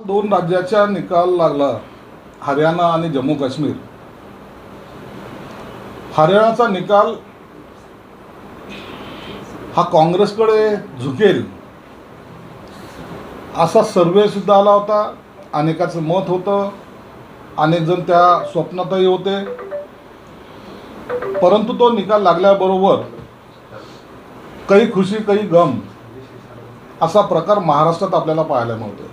दोन राज्याचा निकाल लागला, हरियाणा आणि जम्मू काश्मीर. हरियाणाचा निकाल हा काँग्रेसकडे झुकेल असा सर्वे सुद्धा आला होता. अनेकाचं मत होतं, अनेक जण त्या स्वप्नातही होते. परंतु तो निकाल लागल्याबरोबर काही खुशी काही गम असा प्रकार महाराष्ट्रात आपल्याला पाहायला मिळतो.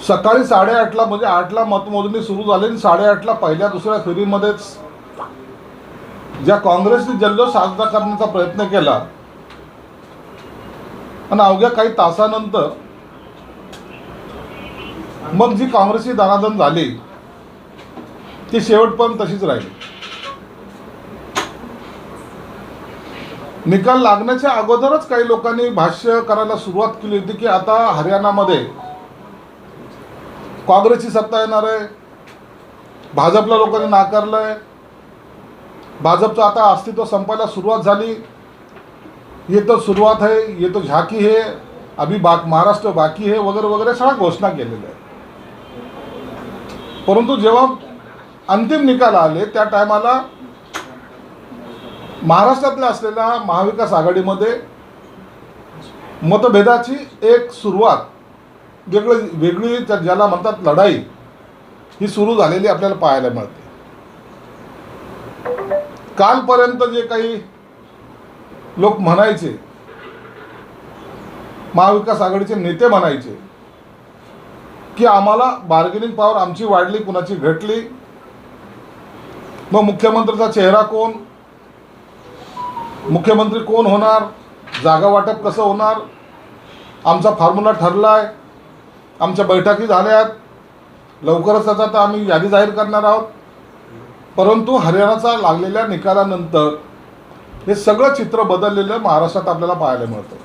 सकाळी 8:30ला म्हणजे 8ला मतमोजणी सुरू झाली आणि 8:30ला पहिल्या दुसऱ्या फेरीमध्येच ज्या काँग्रेसने जल्लोष साजरा करण्याचा प्रयत्न केला आणि अवघ्या काही तासानंतर मग जी काँग्रेसची दाणादाण झाली ती शेवटपर्यंत तशीच राहिली. निकाल लागण्याच्या अगोदरच काही लोकांनी भाष्य करायला सुरुवात केली होती की आता हरियाणामध्ये काँग्रेसची सत्ता येणार आहे. भाजपला लोकांनी नाकारलंय. भाजपचं आता अस्तित्व संपायला सुरुवात झाली. ये तो सुरुवात है, ये तो झाकी है, अभी महाराष्ट्र बाकी है वगैरे वगैरे सगळ्या घोषणा केलेल्या आहेत. परंतु जेव्हा अंतिम निकाल आले त्या टायमाला महाराष्ट्रातल्या असलेल्या महाविकास आघाडीमध्ये मतभेदाची एक सुरुवात वेगळी ज्याला म्हणतात लढाई ही सुरू झालेली आपल्याला पाहायला मिळते. कालपर्यंत जे काही लोक म्हणायचे, महाविकास आघाडीचे नेते म्हणायचे की आम्हाला बार्गेनिंग पॉवर आमची वाढली, कुणाची घटली, मग मुख्यमंत्र्याचा चेहरा कोण, मुख्यमंत्री कोण होणार, जागा वाटप कसं होणार, आमचा फॉर्म्युला ठरलाय, आमच्या बैठकी झाल्यात, लवकरच त्याचा आता आम्ही यादी जाहीर करणार आहोत. परंतु हरियाणाचा लागलेल्या निकालानंतर हे सगळं चित्र बदललेलं महाराष्ट्रात आपल्याला पाहायला मिळतं.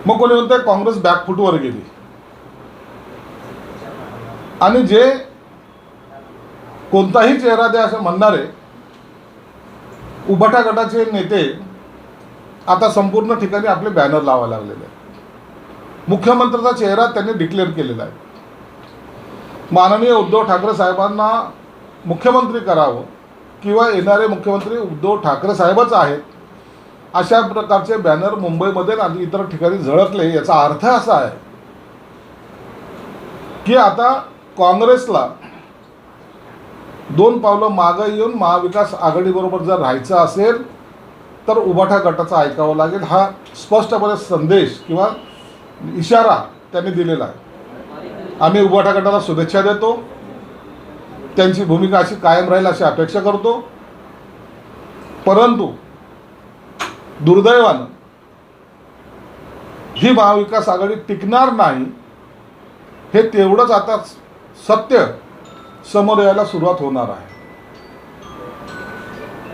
मग कोणी म्हणतंय काँग्रेस बॅकफुटवर गेली आणि जे कोणताही चेहरा द्या असं म्हणणारे उभाटा गटाचे नेते आता संपूर्ण ठिकाणी आपले बॅनर लावायला लागलेले आहेत. मुख्यमंत्र्याचा चेहरा त्यांनी डिक्लेअर केलेला आहे. माननीय उद्धव ठाकरे साहेबांना मुख्यमंत्री करावं किंवा येणारे मुख्यमंत्री उद्धव ठाकरे साहेबच आहेत अशा प्रकारचे बॅनर मुंबईमध्ये आणि इतर ठिकाणी झळकले. याचा अर्थ असा आहे की आता काँग्रेसला 2 पावलं मागे येऊन महाविकास आघाडीबरोबर जर राहायचं असेल तर उभाटा गटाचं ऐकावं लागेल. हा स्पष्टपणे संदेश किंवा इशारा त्यांनी दिलेला आहे. आम्ही उभाटा गटाला शुभेच्छा देतो. त्यांची भूमिका अशी कायम राहील अशी अपेक्षा करतो. परंतु दुर्दैवानं ही महाविकास आघाडी टिकणार नाही हे तेवढंच आता सत्य समोर यायला सुरुवात होणार आहे.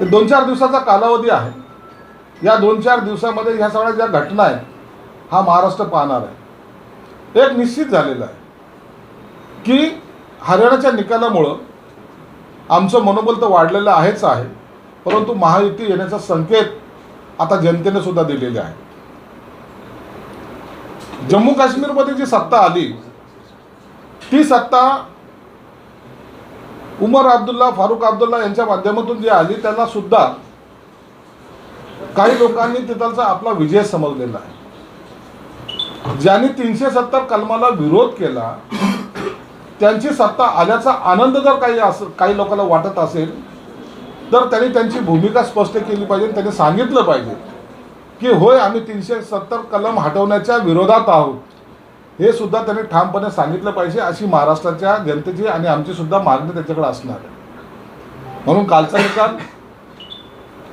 2-4 दिवसाचा कालावधी आहे. या 2-4 दिवसामध्ये ह्या सगळ्या ज्या घटना आहेत हा महाराष्ट्र पाहणार आहे. एक निश्चित झालेलं आहे की हरियाणाच्या निकालामुळं आमचं मनोबल तर वाढलेलं आहेच आहे, परंतु महायुती येण्याचा संकेत आता जनतेने सुद्धा दिलेले आहे. जम्मू काश्मीरमध्ये जी सत्ता आली ती सत्ता उमर अब्दुल्ला, फारुख अब्दुल्ला यांच्या माध्यमातून जी आली त्यांना सुद्धा काही लोकांनी तिथलचा आपला विजय समजलेला आहे. ज्यांनी 370 कलमाला विरोध केला त्यांची सत्ता आल्याचा आनंद जर काही लोकांना वाटत असेल तर त्यांनी त्यांची भूमिका स्पष्ट केली पाहिजे. त्यांनी सांगितलं पाहिजे की होय आम्ही 370 कलम हटवण्याच्या विरोधात आहोत. हे सुद्धा त्यांनी ठामपणे सांगितलं पाहिजे. अशी महाराष्ट्राच्या जनतेची आणि आमची सुद्धा मागणी त्याच्याकडे असणार आहे. म्हणून कालचा निकाल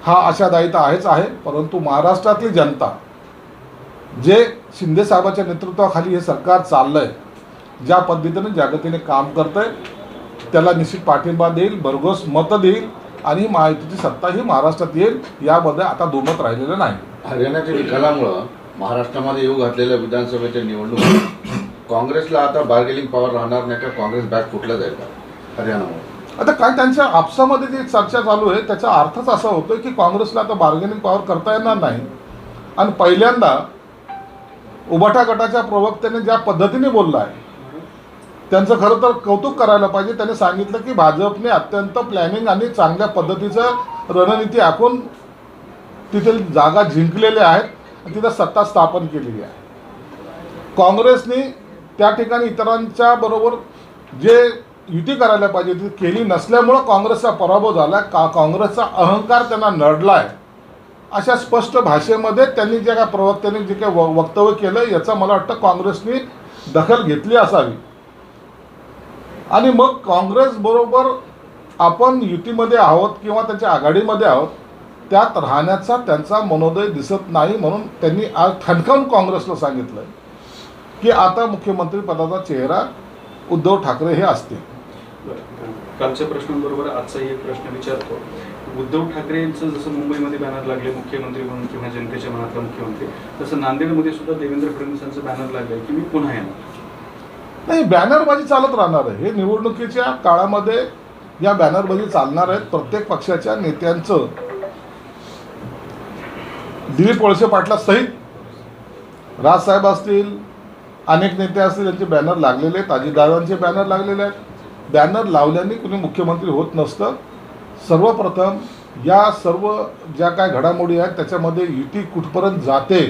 हा आशादायी तर आहेच आहे, परंतु महाराष्ट्रातली जनता जे शिंदे साहेबांच्या नेतृत्वाखाली हे सरकार चाललंय, ज्या पद्धतीने जागतीने काम करतंय त्याला निश्चित पाठिंबा देईल, भरघोस मतं देईल आणि महायुतीची सत्ता ही महाराष्ट्रात येईल. यामध्ये आता दुमत राहिलेलं नाही. हरियाणाच्या निकालामुळं महाराष्ट्रामध्ये येऊ घातलेल्या विधानसभेच्या निवडणुकीत काँग्रेसला आता बार्गेनिंग पॉवर राहणार नाही का? काँग्रेस बॅक फुटला जाईल का हरियाणामुळे? आता काय त्यांच्या आपसामध्ये जी चर्चा चालू आहे त्याचा अर्थच असा होतोय की काँग्रेसला आता बार्गेनिंग पॉवर करता येणार नाही आणि पहिल्यांदा उभाटा गटाच्या प्रवक्त्याने ज्या पद्धतीने बोलला आहे त्यांचं खरं तर कौतुक करायला पाहिजे. त्यांनी सांगितलं की भाजपने अत्यंत प्लॅनिंग आणि चांगल्या पद्धतीचं रणनीती आखून तिथे जागा जिंकलेल्या आहेत आणि तिथं सत्ता स्थापन केलेली आहे. काँग्रेसने त्या ठिकाणी इतरांच्या बरोबर जे युती करायला पाहिजे ती केली नसल्यामुळं काँग्रेसचा पराभव झाला. काँग्रेसचा अहंकार त्यांना नडला आहे. अशा स्पष्ट भाषेमध्ये त्यांनी जे काय प्रवक्त्यांनी जे काही वक्तव्य केलं याचा मला वाटतं काँग्रेसने दखल घेतली असावी आणि मग काँग्रेस बरोबर आपण युतीमध्ये आहोत किंवा त्यांच्या आघाडीमध्ये आहोत त्यात राहण्याचा त्यांचा मनोदय दिसत नाही. म्हणून त्यांनी आज ठणकावून काँग्रेसला सांगितलं की आता मुख्यमंत्री पदाचा चेहरा उद्धव ठाकरे हे असतील. कालच्या प्रश्नांबरोबर आजचाही एक प्रश्न विचारतो. उद्धव ठाकरेंचं जसं मुंबईमध्ये बॅनर लागले मुख्यमंत्री म्हणून किंवा जनतेच्या मनातला मुख्यमंत्री, तसं नांदेडमध्ये सुद्धा देवेंद्र फडणवीसांचं बॅनर लागलंय की मी पुन्हा येणार. नाही, बॅनरबाजी चालत राहणार आहे. हे निवडणुकीच्या काळामध्ये या बॅनरबाजी चालणार आहेत. प्रत्येक पक्षाच्या नेत्यांचं दिलीप वळसे पाटला सहित राजसाहेब असतील अनेक नेते असतील यांचे बॅनर लागलेले आहेत. अजितदादांचे बॅनर लागलेले आहेत. बॅनर लावल्याने कुणी मुख्यमंत्री होत नसतं. सर्वप्रथम या सर्व ज्या काय घडामोडी आहेत त्याच्यामध्ये युती कुठपर्यंत जाते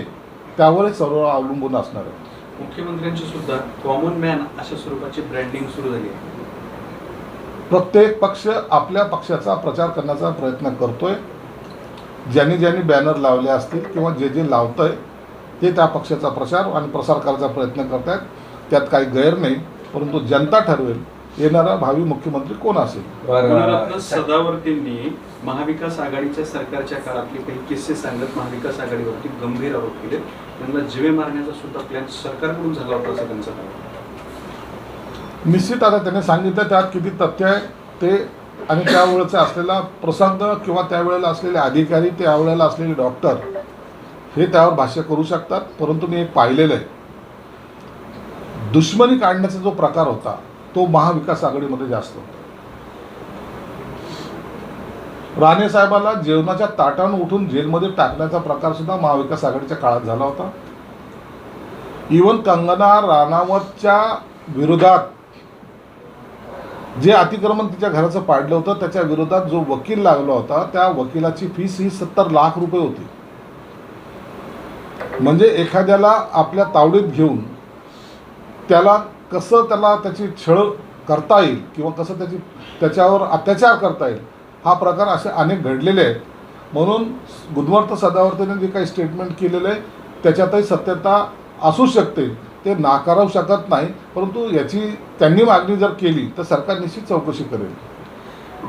त्यावरच सर्व अवलंबून असणार आहे. मुख्यमंत्र्यांची सुद्धा कॉमन मॅन अशा स्वरूपाची ब्रँडिंग सुरू झाली आहे. प्रत्येक पक्ष आपल्या पक्षाचा प्रचार करण्याचा प्रयत्न करतोय. ज्यांनी ज्यांनी बॅनर लावले असतील किंवा जे जे लावतंय ते त्या पक्षाचा प्रचार आणि प्रसार करायचा प्रयत्न करत आहेत. त्यात काही गैर नाही. परंतु जनता ठरवेल येणारा भावी मुख्यमंत्री कोण असेल. गुणरत्न सदावर्तींनी महाविकास आघाडीच्या सरकारच्या काळातले काही किस्से सांगत महाविकास आघाडीवरती गंभीर आरोप केले. त्यांना जीवे मारण्याचा सुद्धा प्लॅन सरकारकडून झाला होता असं त्यांचं म्हणणं. निश्चित आता त्याने सांगितलं त्यात किती तथ्य आहे ते आणि त्यावेळेचा असलेला प्रसंग किंवा त्यावेळेला असलेले अधिकारी त्यावेळेला असलेले डॉक्टर हे त्यावर भाष्य करू शकतात. परंतु मी एक पाहिलेलं आहे, दुश्मनी काढण्याचा जो प्रकार होता तो महाविकास आघाडीमध्ये जास्त होता. राणे साहेबाला जेवणाच्या ताटानं उठून जेलमध्ये टाकण्याचा प्रकार सुद्धा महाविकास आघाडीच्या काळात झाला होता. इव्हन कंगना राणावतच्या विरोधात जे अतिक्रमण तिच्या घराचं पाडलं होतं त्याच्या विरोधात जो वकील लागला होता त्या वकिलाची फीस ही 70 लाख रुपये होती. म्हणजे एखाद्याला आपल्या तावडीत घेऊन त्याला कसं त्याची छळ करता येईल किंवा कसं त्याच्यावर अत्याचार करता येईल हा प्रकार असे अनेक घडलेले आहेत. म्हणून गुणवत्ता सदावर्तीने जे काही स्टेटमेंट केलेलं आहे त्याच्यातही सत्यता असू शकते, ते नाकारू शकत नाही. परंतु याची त्यांनी मागणी जर केली तर सरकार निश्चित चौकशी करेल.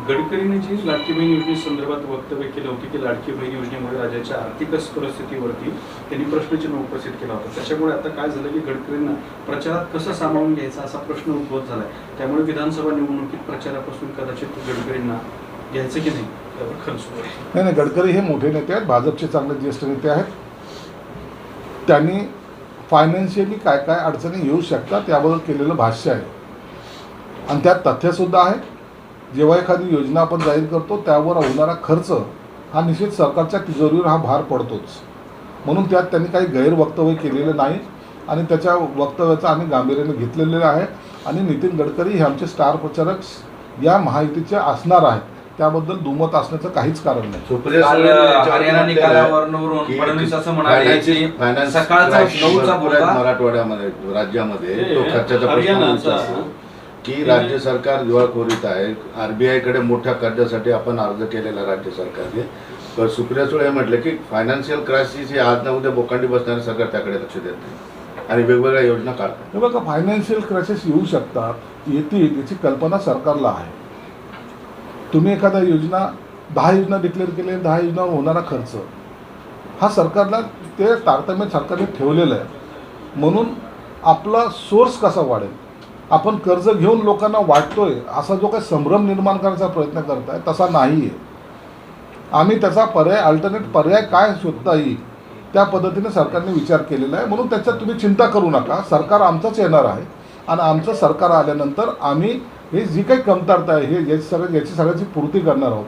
गडकरींनी जी लाडकी बहीण योजनेसंदर्भात वक्तव्य केलं होतं की लाडकी बहीण योजनेमुळे राज्याच्या आर्थिक परिस्थितीवरती त्यांनी प्रश्नचिन्ह उपस्थित केला होता. त्याच्यामुळे आता काय झालं की गडकरींना प्रचारात कसं सामावून घ्यायचा असा प्रश्न उद्भवत झाला आहे. त्यामुळे विधानसभा निवडणुकीत प्रचारापासून कदाचित गडकरींना घ्यायचं की नाही त्यावर खर्च होईल. नाही, गडकरी हे मोठे नेते आहेत, भाजपचे चांगले ज्येष्ठ नेते आहेत. त्यांनी फायनान्शियली काय काय अडचणी येऊ शकतात याबद्दल केलेलं भाष्य आहे आणि त्यात तथ्यसुद्धा आहे. जेव्हा एखादी योजना आपण जाहीर करतो त्यावर होणारा खर्च हा निश्चित सरकारच्या तिजोरीवर हा भार पडतोच. म्हणून त्यात त्यांनी काही गैरवक्तव्य केलेलं नाही आणि त्याच्या वक्तव्याचं आम्ही गांभीर्याने घेतलेलं आहे. आणि नितीन गडकरी हे आमचे स्टार प्रचारक या महायुतीचे असणार आहेत, त्याबद्दल दुमत असण्याचं काहीच कारण नाही. सुप्रिया हरियाणा निकालावरून फडणवीस असं म्हणाले की सकाळचा 9चा बोलता मराठवाड्यामध्ये राज्यामध्ये तो खर्चाचा प्रश्न विचारतो की राज्य सरकार दिवाळखोरीत आहे. RBI कडे मोठ्या कर्जासाठी आपण अर्ज केलेला राज्य सरकारने. तर सुप्रिया सुळे म्हटलं की फायनान्शियल क्रायसिस हे आज ना उद्या बोकांडी बसणारे सरकार त्याकडे लक्ष देत नाही आणि वेगवेगळ्या योजना काढतात. हे बघा, फायनान्शियल क्रायसिस येऊ शकतात, येतील याची कल्पना सरकारला आहे. तुम्ही एखाद्या योजना 10 योजना डिक्लेअर केले, 10 योजना होणारा खर्च हा सरकारला ते तारतम्य सरकारने ठेवलेलं आहे. म्हणून आपला सोर्स कसा वाढेल, आपण कर्ज घेऊन लोकांना वाटतोय असा जो काही संभ्रम निर्माण करायचा प्रयत्न करताय तसा नाही आहे. आम्ही त्याचा अल्टरनेट पर्याय काय शोधता येईल त्या पद्धतीने सरकारने विचार केलेला आहे. म्हणून त्याच्यात तुम्ही चिंता करू नका, सरकार आमचंच येणार आहे आणि आमचं सरकार आल्यानंतर आम्ही हे जी काही कमतरता आहे हे याची सगळ्याची पूर्ती करणार आहोत.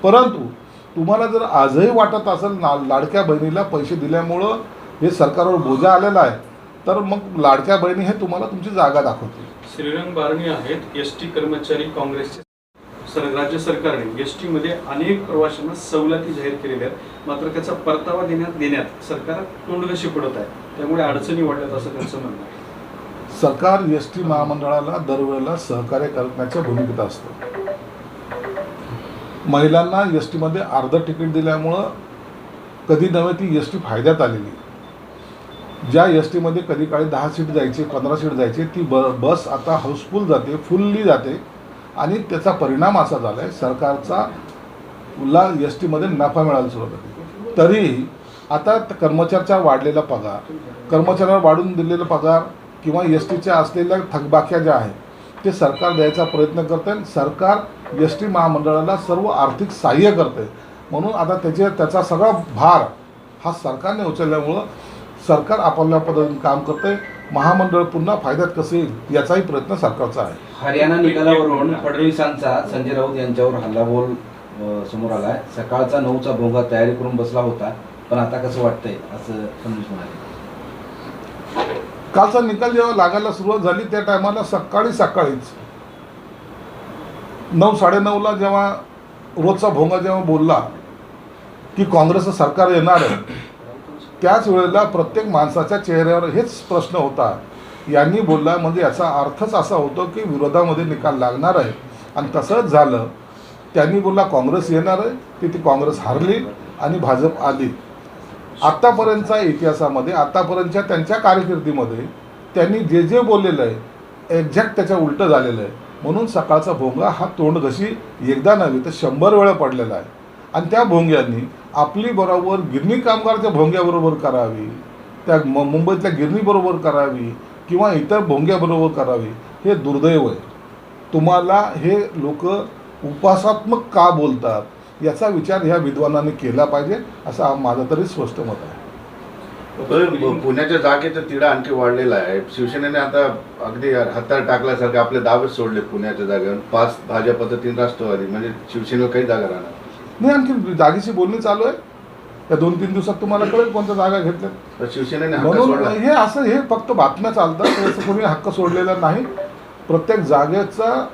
परंतु तुम्हाला जर आजही वाटत असेल लाडक्या बहिणीला पैसे दिल्यामुळं हे सरकारवर बोजा आलेला आहे तर मग लाडक्या बहिणी हे तुम्हाला तुमची जागा दाखवतील. श्रीरंग बारणे आहेत एसटी कर्मचारी काँग्रेसचे. राज्य सरकारने एसटी मध्ये अनेक प्रवाशांना सवलती जाहीर केलेल्या आहेत, मात्र त्याचा परतावा देण्यात सरकार तोंडघशी पडत आहे, त्यामुळे अडचणी वाढल्यात असं त्यांचं म्हणणं आहे. सरकार एस टी महामंडळाला दरवेळेला सहकार्य करण्याच्या भूमिकेत असतं. महिलांना एस टीमध्ये अर्ध तिकीट दिल्यामुळं कधी नव्हे ती एस टी फायद्यात आलेली. ज्या एस टीमध्ये कधी काळी 10 सीट जायचे, 15 सीट जायचे, ती बस आता हाऊसफुल जाते, फुल्ली जाते. आणि त्याचा परिणाम असा झाला आहे सरकारचा एस टीमध्ये नफा मिळायला सुरुवात झाली. तरीही आता कर्मचाऱ्याचा वाढलेला पगार, कर्मचाऱ्याला वाढून दिलेला पगार किंवा एस टीच्या असलेल्या थकबाक्या ज्या आहेत ते सरकार द्यायचा प्रयत्न करते. सरकार एस टी महामंडळाला सर्व आर्थिक सहाय्य करते. म्हणून आता त्याचा सगळा भार हा सरकारने उचलल्यामुळं सरकार आपल्या पद्धतीने काम करते. महामंडळ पुन्हा फायद्यात कसे येईल याचाही प्रयत्न सरकारचा आहे. हरियाणा निकालावरून फडणवीसांचा संजय राऊत यांच्यावर हल्लाबोल समोर आला आहे. सकाळचा 9चा भोंगा तयारी करून बसला होता, पण आता कसं वाटतंय असं फडणवीस म्हणाले. कालचा निकाल जेव्हा लागायला सुरुवात झाली त्या टायमाला सकाळीच 9-9:30ला जेव्हा रोजचा भोंगा जेव्हा बोलला की काँग्रेसचं सरकार येणार आहे, त्याच वेळेला प्रत्येक माणसाच्या चेहऱ्यावर हेच प्रश्न होता. यांनी बोलला म्हणजे याचा अर्थच असा होतो की विरोधामध्ये निकाल लागणार आहे. आणि तसंच झालं. त्यांनी बोलला काँग्रेस येणार आहे, ती काँग्रेस हारली आणि भाजप आली. आत्तापर्यंतच्या इतिहासामध्ये, आत्तापर्यंतच्या त्यांच्या कारकिर्दीमध्ये त्यांनी जे बोललेलं आहे एक्झॅक्ट त्याच्या उलटं झालेलं आहे. म्हणून सकाळचा भोंगा हा तोंडघशी एकदा नव्हे तर 100 वेळा पडलेला आहे. आणि त्या भोंग्यांनी आपली बरोबर गिरणी कामगारच्या भोंग्याबरोबर करावी, त्या मुंबईतल्या गिरणीबरोबर करावी किंवा इतर भोंग्याबरोबर करावी, हे दुर्दैव आहे. तुम्हाला हे लोक उपासात्मक का बोलतात याचा विचार ह्या विद्वानांनी केला पाहिजे असं माझं तरी स्पष्ट मत आहे. पुण्याच्या जागेचा तिढा आणखी वाढलेला आहे. शिवसेनेने आता अगदी हातार टाकल्यासारखे आपले दावे सोडले पुण्याच्या जागेवर. 5 भाजप 3 राष्ट्रवादी, म्हणजे शिवसेनेला काही जागा राहणार नाही. आणखी जागेची बोलणी चालू आहे. या 2-3 दिवसात तुम्हाला कळेल कोणत्या जागा घेतल्या. शिवसेनेने म्हणून हे फक्त बातम्या चालतात, त्याचं कोणी हक्क सोडलेला नाही. प्रत्येक जागेचा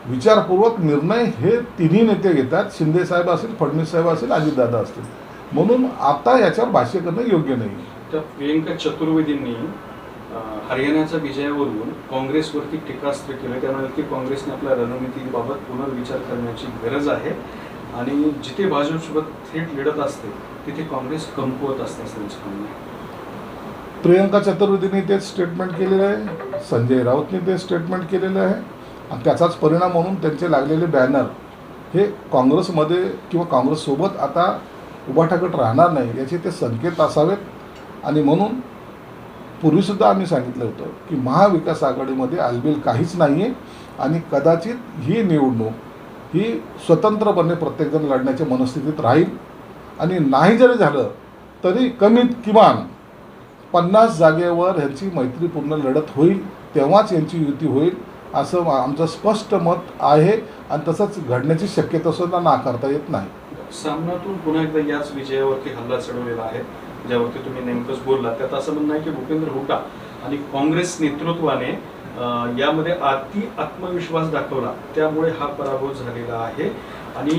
विचारपूर्वक निर्णय हे तिन्ही नेते घेतात. शिंदे साहेब असेल, फडणवीस साहेब असेल, अजितदादा असतील. म्हणून आता याच्यावर भाष्य करणं योग्य नाही. तर प्रियंका चतुर्वेदींनी हरियाणाच्या विजयावरून काँग्रेसवरती टीकास्त्र केलं. त्यामुळे की काँग्रेसने आपल्या रणनीतीबाबत पुनर्विचार करण्याची गरज आहे आणि जिथे भाजपसोबत थेट लढत असते तिथे काँग्रेस कमकुवत असते असं त्यांचं म्हणणं आहे. प्रियंका चतुर्वेदींनी तेच स्टेटमेंट केलेलं आहे, संजय राऊतने ते स्टेटमेंट केलेलं आहे. आणि त्याचाच परिणाम म्हणून त्यांचे लागलेले बॅनर हे काँग्रेसमध्ये किंवा काँग्रेससोबत आता उभाठाकट राहणार नाही याचे ते संकेत असावेत. आणि म्हणून पूर्वीसुद्धा आम्ही सांगितलं होतं की महाविकास आघाडीमध्ये आलबेल काहीच नाही आहे आणि कदाचित ही निवडणूक ही स्वतंत्रपणे प्रत्येकजण लढण्याच्या मनस्थितीत राहील. आणि नाही जरी झालं तरी कमीत किमान 50 जागेवर ह्यांची मैत्रीपूर्ण लढत होईल, तेव्हाच यांची युती होईल असं आमचं स्पष्ट मत आहे. आणि तसंच घडण्याची शक्यता सुद्धा नाकारता येत नाही. सामनातून पुन्हा एकदा याच विजयावरती हल्ला चढवलेला आहे ज्यावरती तुम्ही नेमकंच बोलला. त्यात असं म्हणणं आहे की भूपेंद्र हुड्डा आणि काँग्रेस नेतृत्वाने यामध्ये आत्मविश्वास दाखवला, त्यामुळे हा पराभव झालेला आहे. आणि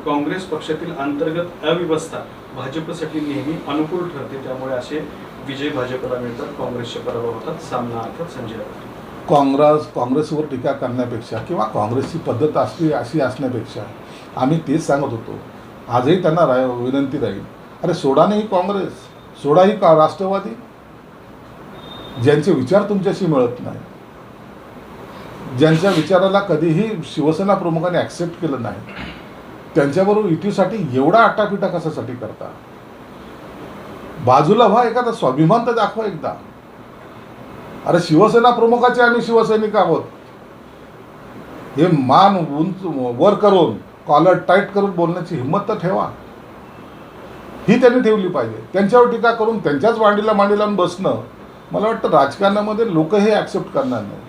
काँग्रेस पक्षातील अंतर्गत अव्यवस्था भाजपसाठी नेहमी अनुकूल ठरते, त्यामुळे असे विजय भाजपला मिळतात, काँग्रेसचे पराभव होतात. सामना अर्थात संजय राऊत. काँग्रेसवर टीका करण्यापेक्षा किंवा काँग्रेसची पद्धत अशी असण्यापेक्षा आम्ही तेच सांगत होतो. आजही त्यांना विनंती राहील, अरे सोडा नाही काँग्रेस, सोडा ही का राष्ट्रवादी, ज्यांचे विचार तुमच्याशी मिळत नाही, ज्यांच्या विचाराला कधीही शिवसेना प्रमुखांनी ॲक्सेप्ट केलं नाही, त्यांच्याबरोबर युतीसाठी एवढा आटापिटा कशासाठी करता. बाजूला व्हा, एखादा स्वाभिमान तर दाखवा एकदा. अरे शिवसेना प्रमुखाचे आम्ही शिवसैनिक आहोत, हे मान उंच वर करून कॉलर टाईट करून बोलण्याची हिंमत तर ठेवा. ही त्यांनी ठेवली पाहिजे. त्यांच्यावर टीका करून त्यांच्याच मांडी लावून बसणं मला वाटतं राजकारणामध्ये लोक हे ॲक्सेप्ट करणार नाही.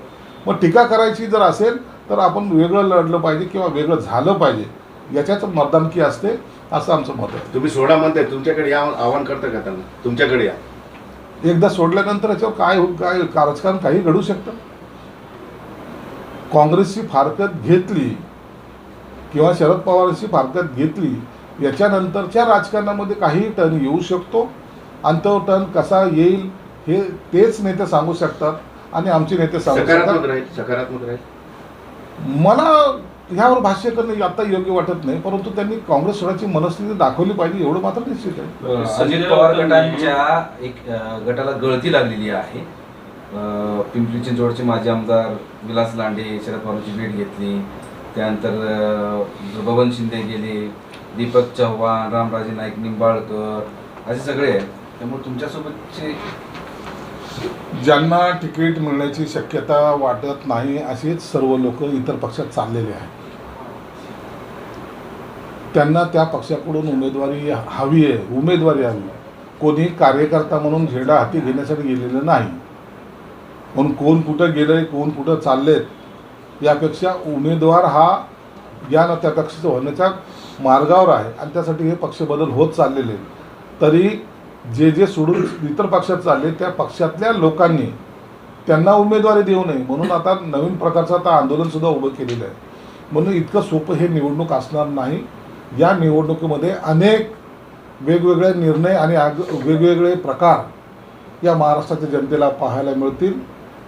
मग टीका करायची जर असेल तर आपण वेगळं लढलं पाहिजे किंवा वेगळं झालं पाहिजे, याच्याच मर्दानकी असते असं आमचं मत आहे. तुम्ही सोडा म्हणताय, तुमच्याकडे या आव्हान करता का त्यांना, तुमच्याकडे या. एकदा सोडल्यानंतर याच्यावर काय राजकारण काही घडू शकतं. काँग्रेसची फारकत घेतली किंवा शरद पवारांची फारकत घेतली, याच्यानंतरच्या राजकारणामध्ये काही टर्न येऊ शकतो आणि तो टर्न कसा येईल हे तेच नेते सांगू शकतात आणि आमचे नेते सांगू शकतात. सकारात्मक राहील. मला ह्यावर भाष्य करणं आता योग्य वाटत नाही, परंतु त्यांनी काँग्रेस सोडायची मनस्थिती दाखवली पाहिजे एवढं मात्र निश्चित आहे. अजित पवार गटांच्या एक गटाला गळती लागलेली आहे. पिंपरी चिंचवडचे माजी आमदार विलास लांडे शरद पवारांची भेट घेतली, त्यानंतर बबन शिंदे गेले, दीपक चव्हाण, रामराजे नाईक निंबाळकर असे सगळे आहेत. त्यामुळे तुमच्यासोबतचे ज्यांना तिकीट मिळण्याची शक्यता वाटत नाही असेच सर्व लोक इतर पक्षात चाललेले आहेत. त्यांना त्या पक्षाकडून उमेदवारी हवी आहे. कोणी कार्यकर्ता म्हणून झेंडा हाती घेण्यासाठी गेलेलं नाही. म्हणून कोण कुठं गेलंय, कोण कुठं चाललेत यापेक्षा उमेदवार हा या न त्या पक्षाचं होण्याच्या मार्गावर आहे आणि त्यासाठी हे पक्ष बदल होत चाललेले. तरी जे सोडून इतर पक्षात चालले त्या पक्षातल्या लोकांनी त्यांना उमेदवारी देऊ नये म्हणून आता नवीन प्रकारचं आता आंदोलनसुद्धा उभं केलेलं आहे. म्हणून इतकं सोपं हे निवडणूक असणार नाही. या निवडणुकीमध्ये अनेक वेगवेगळे निर्णय आणि वेगवेगळे प्रकार या महाराष्ट्राच्या जनतेला पाहायला मिळतील.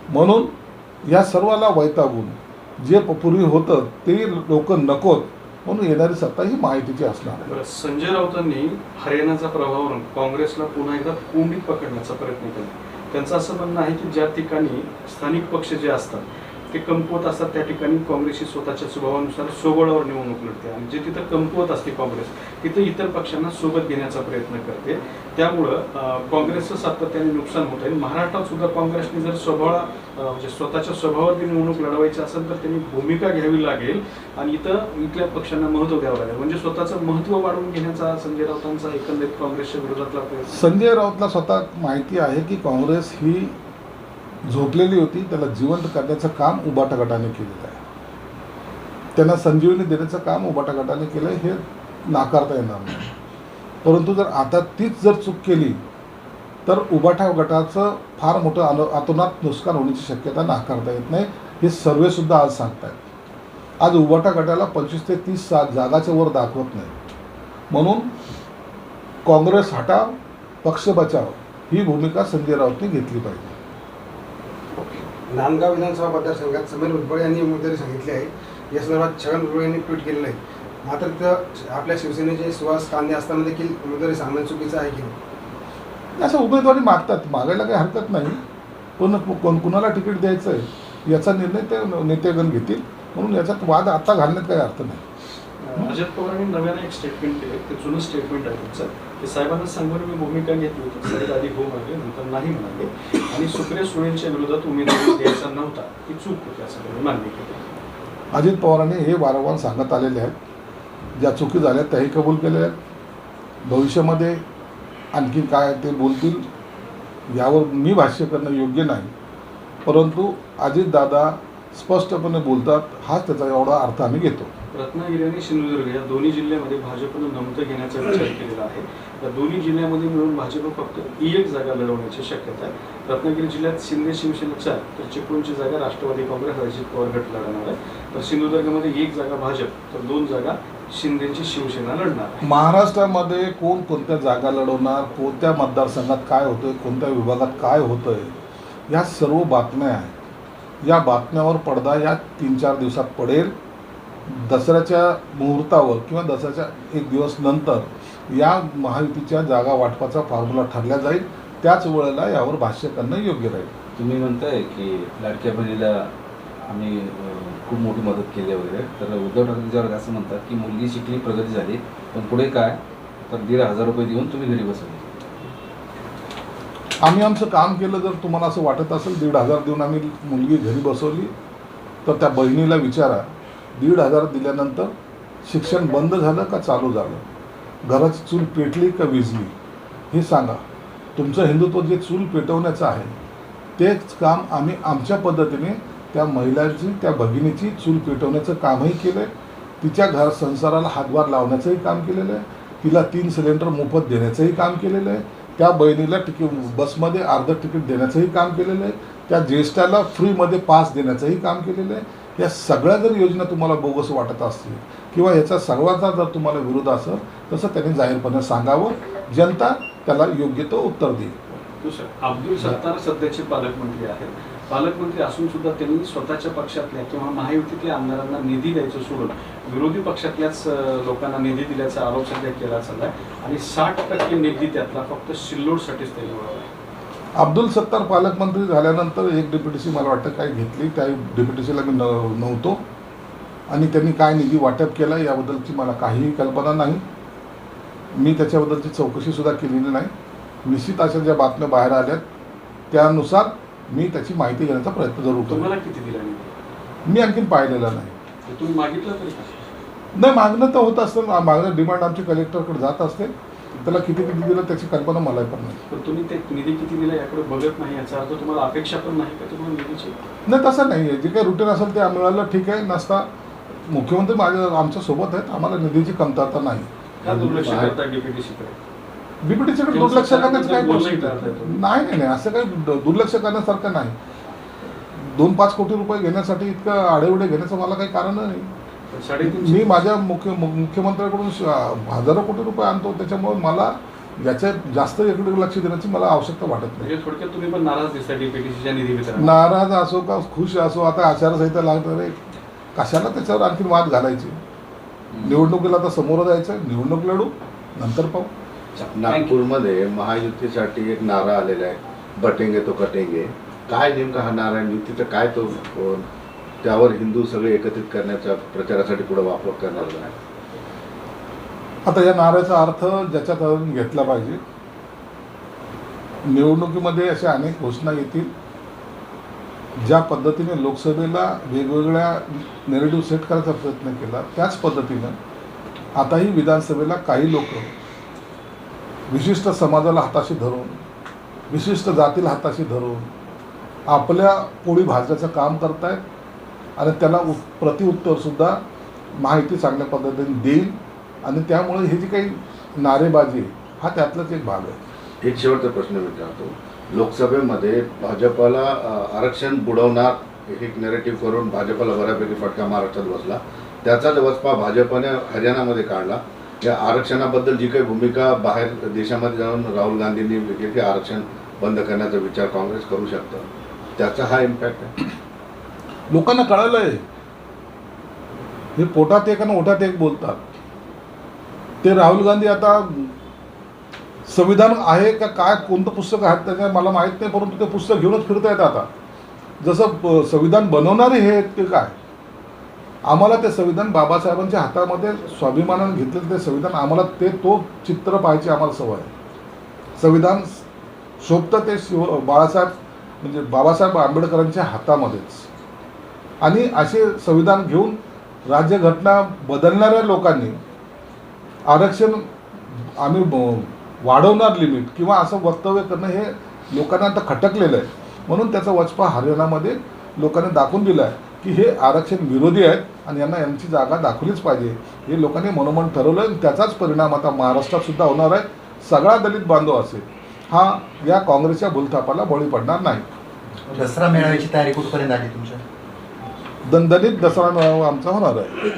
म्हणून या सर्वाला वैतागून जे पूर्वी होतं ते लोक नकोत, म्हणून येणारी सत्ता ही माहितीची असणार आहे. संजय राऊतांनी हरियाणाचा प्रभावावरून काँग्रेसला पुन्हा एकदा कोंडीत पकडण्याचा प्रयत्न केला. त्यांचं असं म्हणणं आहे की ज्या ठिकाणी स्थानिक पक्ष जे असतात ते कमकुवत असतात त्या ठिकाणी काँग्रेसची स्वतःच्या स्वभावानुसार सोबळावर निवडणूक लढते आणि जे तिथं कमकुवत असते काँग्रेस तिथं इतर पक्षांना सोबत घेण्याचा प्रयत्न करते. त्यामुळं काँग्रेसचं सातत्याने नुकसान होत आहे. महाराष्ट्रात सुद्धा काँग्रेसने जर म्हणजे स्वतःच्या स्वभावावरती निवडणूक लढवायची असेल तर त्यांनी भूमिका घ्यावी लागेल आणि इथल्या पक्षांना महत्त्व द्यावं लागेल. म्हणजे स्वतःचं महत्त्व वाढवून घेण्याचा संजय राऊतांचा एकंदरीत काँग्रेसच्या विरोधातला प्रयत्न. संजय राऊतला स्वतः माहिती आहे की काँग्रेस ही झोपलेली होती, त्याला जिवंत करण्याचं काम उबाटा गटाने केलेलं आहे. त्यांना संजीवनी देण्याचं काम उबाटा गटाने केलं आहे, हे नाकारता येणार नाही. परंतु जर आता तीच जर चूक केली तर उबाटा गटाचं फार मोठं अतोनात नुकसान होण्याची शक्यता नाकारता येत नाही. हे सर्वेसुद्धा आज सांगत आहेत. आज उबाटा गटाला 25 ते 30 जागाच्या वर दाखवत नाही. म्हणून काँग्रेस हटाव पक्ष बचाव ही भूमिका संजय राऊतने घेतली पाहिजे. नांदगाव विधानसभा मतदारसंघात समीर भुजबळ यांनी उमेदवारी सांगितली आहे. या संदर्भात छगन भुजबळ यांनी ट्विट केलेलं आहे. मात्र तिथं आपल्या शिवसेनेचे सुहास कांदे असताना देखील उमेदवारी सांगणं चुकीचं आहे की नाही? असं उमेदवारी मागतात, मागायला काही हरकत नाही. पण कुणाला तिकीट द्यायचं आहे याचा निर्णय ते नेतेगण घेतील. म्हणून याच्यात वाद आता घालण्यात काही अर्थ नाही. अजित पवारांनी नव्यानं एक स्टेटमेंट केलं, ते जुनं स्टेटमेंट आहे तुमचं, की साहेबांना सांगून मी भूमिका घेतली होती, साहेब आधी हो म्हणाले नंतर नाही म्हणाले आणि सुप्रिया सुळेंच्या विरोधात उमेदवारी द्यायचा नव्हता, ती चूक होती असं त्यांनी मान्य केलं. अजित पवारांनी हे वारंवार सांगत आलेले आहेत. ज्या चुकी झाल्या त्याही कबूल केलेल्या आहेत. भविष्यामध्ये आणखी काय ते बोलतील यावर मी भाष्य करणं योग्य नाही. परंतु अजितदादा स्पष्टपणे बोलतात, हाच त्याचा एवढा अर्थ आम्ही घेतो. रत्नागिरी आणि सिंधुदुर्ग या दोन्ही जिल्ह्यामध्ये भाजपनं नमतं घेण्याचा विचार केलेला आहे. या दोन्ही जिल्ह्यामध्ये मिळून भाजप फक्त एक जागा लढवण्याची शक्यता आहे. रत्नागिरी जिल्ह्यात शिंदे शिवसेना 4 तर चिपळूणची जागा राष्ट्रवादी काँग्रेस अजित पवार गट लढणार आहे. तर सिंधुदुर्गमध्ये 1 जागा भाजप तर 2 जागा शिंदेची शिवसेना लढणार आहे. महाराष्ट्रामध्ये कोण कोणत्या जागा लढवणार, कोणत्या मतदारसंघात काय होतंय, कोणत्या विभागात काय होतंय, या सर्व बातम्या आहेत. या बातम्यावर पडदा या 3-4 दिवसात पडेल. दसऱ्याच्या मुहूर्तावर किंवा दसऱ्याच्या 1 दिवस नंतर या महायुतीच्या जागा वाटपाचा फॉर्म्युला ठरला जाईल. त्याच वेळेला यावर भाष्य करणं योग्य राहील. तुम्ही म्हणताय की लाडक्या बहिणीला आम्ही खूप मोठी मदत केली वगैरे, तर उद्धव ठाकरेंच्यावर असं म्हणतात की मुलगी शिकली प्रगती झाली, पण पुढे काय तर 1,500 रुपये देऊन तुम्ही घरी बसवले. आम्ही आमचं काम केलं. जर तुम्हाला असं वाटत असेल 1,500 देऊन आम्ही मुलगी घरी बसवली तर त्या बहिणीला विचारा, 1,500 दिल्यानंतर शिक्षण बंद झालं का चालू झालं, घराची चूल पेटली का विझली, हे सांगा. तुमचं हिंदुत्व जे चूल पेटवण्याचं आहे तेच काम आम्ही आमच्या पद्धतीने त्या महिलांची, त्या भगिनीची चूल पेटवण्याचं कामही केलं आहे. तिच्या संसाराला हातभार लावण्याचंही काम केलेलं आहे. तिला 3 सिलेंडर मोफत देण्याचंही काम केलेलं आहे. त्या बहिणीला बसमध्ये अर्ध तिकीट देण्याचंही काम केलेलं आहे, त्या ज्येष्ठाला फ्रीमध्ये पास देण्याचंही काम केलेलं आहे. या सगळ्या जर योजना तुम्हाला बोगस वाटत असतील किंवा याचा सर्वांचा जर तुम्हाला विरोध असेल तसं त्यांनी जाहीरपणे सांगावं, जनता त्याला योग्य तो उत्तर देईल. दुसरं, अब्दुल सत्तार सध्याचे पालकमंत्री आहेत. पालकमंत्री असून सुद्धा त्यांनी स्वतःच्या पक्षातल्या किंवा महायुतीतल्या आमदारांना निधी द्यायचं सोडून विरोधी पक्षातल्याच लोकांना निधी दिल्याचा आरोप सध्या केला चाललाय आणि 60% निधी त्यातला फक्त सिल्लोडसाठीच त्यांनी वळवलाय. अब्दुल सत्तार पालकमंत्री झाल्यानंतर एक डेप्युटीसी मला वाटतं काय घेतली, त्या डेप्युटीसीला मी नव्हतो आणि त्यांनी काय निधी वाटप केला याबद्दलची मला काहीही कल्पना नाही. मी त्याच्याबद्दलची चौकशीसुद्धा केलेली नाही. निश्चित अशा ज्या बातम्या बाहेर आल्यात त्यानुसार मी त्याची माहिती घेण्याचा प्रयत्न जरूर करू. तुम्हाला किती दिला निधी? मी आणखीन पाहिलेला नाही. तुम्ही मागितलं तरी का? नाही, मागणं तर होत असतं, मागणं डिमांड आमची कलेक्टरकडे जात असते. त्याला किती दिलं त्याची कल्पना मला पण नाही. पण तुम्ही ते निधी किती दिला याकडे बघत नाही, याचा अर्थ तुम्हाला अपेक्षा पण नाही का तुम्हाला निधीची? नाही, तसं नाही आहे. जे काही रुटीन असेल ते मिळालं ठीक आहे. नसता मुख्यमंत्री आमच्या सोबत आहेत, आम्हाला निधीची कमतरता नाही. का दुर्लक्ष करता डीपीटीसीकडे? डीपीटीसीकडे दुर्लक्ष करण्याचं काही गोष्ट नाही. असं काही दुर्लक्ष करण्यासारखं नाही. 2-5 कोटी रुपये घेण्यासाठी इतकं आडेवडे घेण्याचं मला काही कारण नाही. 350 मी माझ्या मुख्यमंत्र्याकडून हजारो कोटी रुपये आणतो, त्याच्यामुळे मला याच्यात जास्त इकडे लक्ष देण्याची मला आवश्यकता वाटत नाही. म्हणजे थोडक्यात तुम्ही पण नाराज दिसता डीपीटीसीच्या निधी वितरण? नाराज असो का खुश असो, आता आचारसंहिता लागणार आहे, कशाला त्याच्यावर आणखी वाद घालायचे. निवडणुकीला आता समोर जायचं, निवडणूक लढू, नंतर पाहू. नागपूरमध्ये महायुतीसाठी एक नारा आलेला आहे, बटेंगे तो कटेंगे. काय नेमका हा नारा आहे, युतीचा काय तो त्यावर हिंदू सगळे एकत्रित करण्याच्या प्रचारासाठी पुढे वापर करणार आहे? आता या नाऱ्याचा अर्थ ज्याच्यात घेतला पाहिजे. निवडणुकीमध्ये अशा अनेक घोषणा येतील. ज्या पद्धतीने लोकसभेला वेगवेगळ्या नेरेटिव्ह सेट करायचा प्रयत्न केला त्याच पद्धतीनं आताही विधानसभेला काही लोक विशिष्ट समाजाला हाताशी धरून, विशिष्ट जातीला हाताशी धरून आपल्या पोळी भाजण्याचं काम करतायत आणि त्याला प्रतिउत्तरसुद्धा माहिती चांगल्या पद्धतीने देईल. आणि त्यामुळे हे जी काही नारेबाजी हा त्यातलाच एक भाग आहे. एक शेवटचा प्रश्न विचारतो. लोकसभेमध्ये भाजपला आरक्षण बुडवणार एक नेरेटिव्ह करून भाजपला बऱ्यापैकी फटका महाराष्ट्रात बसला. त्याचाच वचपा भाजपने हरियाणामध्ये काढला. या आरक्षणाबद्दल जी काही भूमिका बाहेर देशामध्ये जाऊन राहुल गांधींनी घेतली की आरक्षण बंद करण्याचा विचार काँग्रेस करू शकतं, त्याचा हा इम्पॅक्ट आहे. लोकांना कळलं आहे. हे पोटात एक आणि ओठात एक बोलतात. ते राहुल गांधी आता संविधान आहे का काय, कोणतं पुस्तक आहे त्याच्या मला माहीत नाही, परंतु ते पुस्तक घेऊनच फिरता येतं. आता जसं संविधान बनवणारे हे ते काय, आम्हाला ते संविधान बाबासाहेबांच्या हातामध्ये स्वाभिमानाने घेतलेलं ते संविधान आम्हाला तो चित्र पाहायची आम्हाला सवय आहे. संविधान शोभतं ते बाळासाहेब म्हणजे बाबासाहेब आंबेडकरांच्या हातामध्येच. आणि असे संविधान घेऊन राज्यघटना बदलणाऱ्या लोकांनी आरक्षण आम्ही वाढवणार लिमिट किंवा असं वक्तव्य करणं हे लोकांना आता खटकलेलं आहे. म्हणून त्याचा वचपा हरियाणामध्ये लोकांनी दाखवून दिला आहे की हे आरक्षण विरोधी आहेत आणि यांना यांची जागा दाखवलीच पाहिजे. हे लोकांनी मनोमन ठरवलं आणि त्याचाच परिणाम आता महाराष्ट्रात सुद्धा होणार आहे. सगळा दलित बांधव असेल हा या काँग्रेसच्या भूलथापाला बळी पडणार नाही. दसरा मेळाव्याची तयारी कुठपर्यंत आली तुमच्या? दणदणीत दसरा मेळावा आमचा होणार आहे.